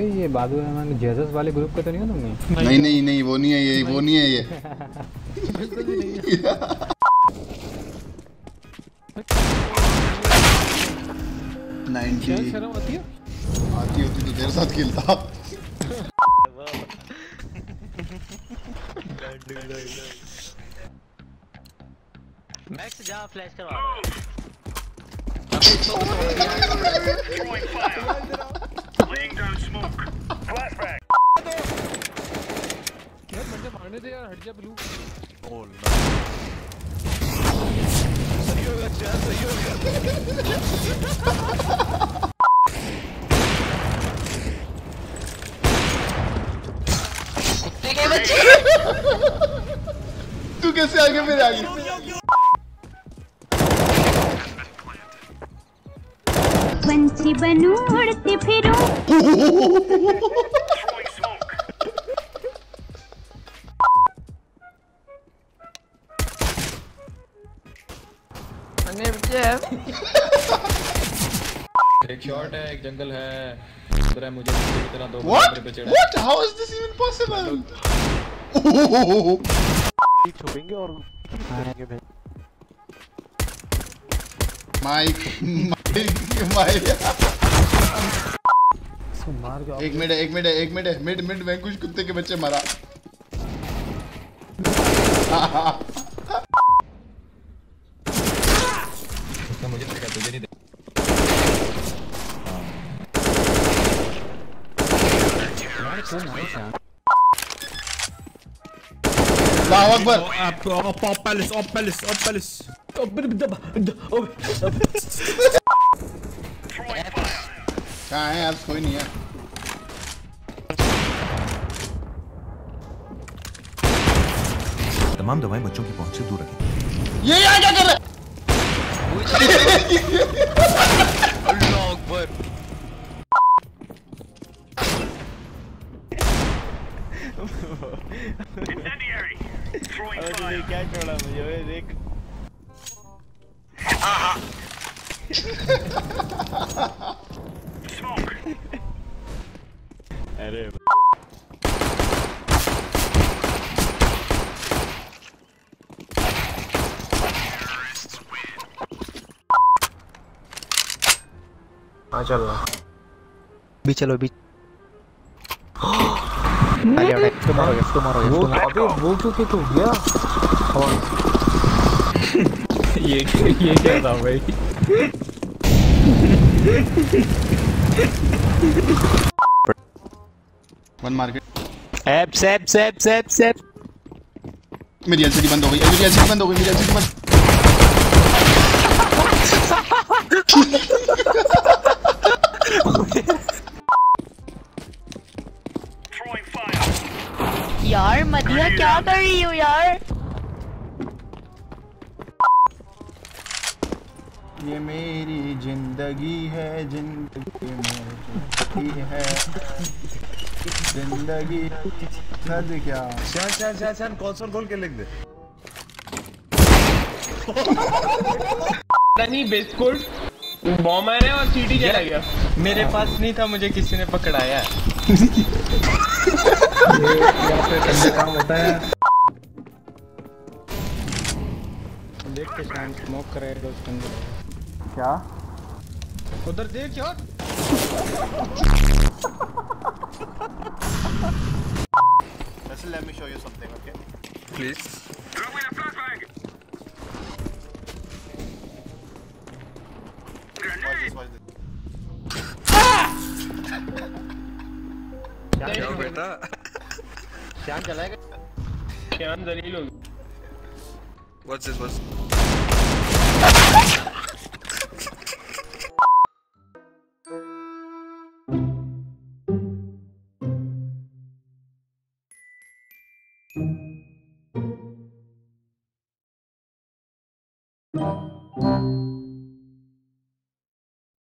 अरे ये बादू रहमान जेसस वाले ग्रुप का तो नहीं हो तुमने? नहीं नहीं नहीं, वो नहीं है ये, वो नहीं है ये। बिल्कुल भी नहीं है। 90 शर्म आती है? आती होती तो तेरे साथ खेलता। मैक्स जा फ्लैश करवा। Laying down smoke. Flashback. यार मुझे मारने दे यार, हट जा ब्लू। Oh no. सही होगा क्या? सही होगा। कुत्ते के बच्चे। तू कैसे आगे मेरे आगे? पंछी बनूं उड़ती फिरूं। एक शॉट है, एक जंगल है। उधर है मुझे की तरह दो बंदे पे चढ़ा। What? How is this even possible? छुपेंगे और करेंगे भाई। माइक एक मिनट वैंकुश कुत्ते के बच्चे मरा। मुझे तुझे नहीं अल्लाहू अकबर। कहाँ है यार? कोई नहीं है। तमाम दवाएं बच्चों की पहुंच से दूर रखें। ये यहाँ क्या कर रहा है? अल्लाह अकबर। Incendiary. Throwing fire. क्या छोड़ा मुझे? ओए देख। Smoke. अरे हाँ चल रहा। भी चलो भी। तुम्हारा अबे वो क्यों किक हो गया? ये क्या था भाई? One market. सेप। मेरी एलसीडी बंद हो गई। मेरी एलसीडी बंद। Throwing fire. यार मदिया क्या कर रही हो यार? ये मेरी जिंदगी है, जिंदगी में है जिंदगी नद क्या। शान कौन खोल के लिख दे। नहीं बिस्कुट बॉम्ब है और सीटी चला गया। मेरे पास नहीं था, मुझे किसी ने पकड़ाया। ये यहाँ पे ठंडे काम होता है। देख के शाम स्मोक करेगा उसके अंदर। क्या? उधर देख यार। Let me show you something, okay? Please. Throwing a flashbang. Grenade. Watch this. क्या बेटा? श्याम चलाएगा। श्याम जलील हो गया। What's this? What's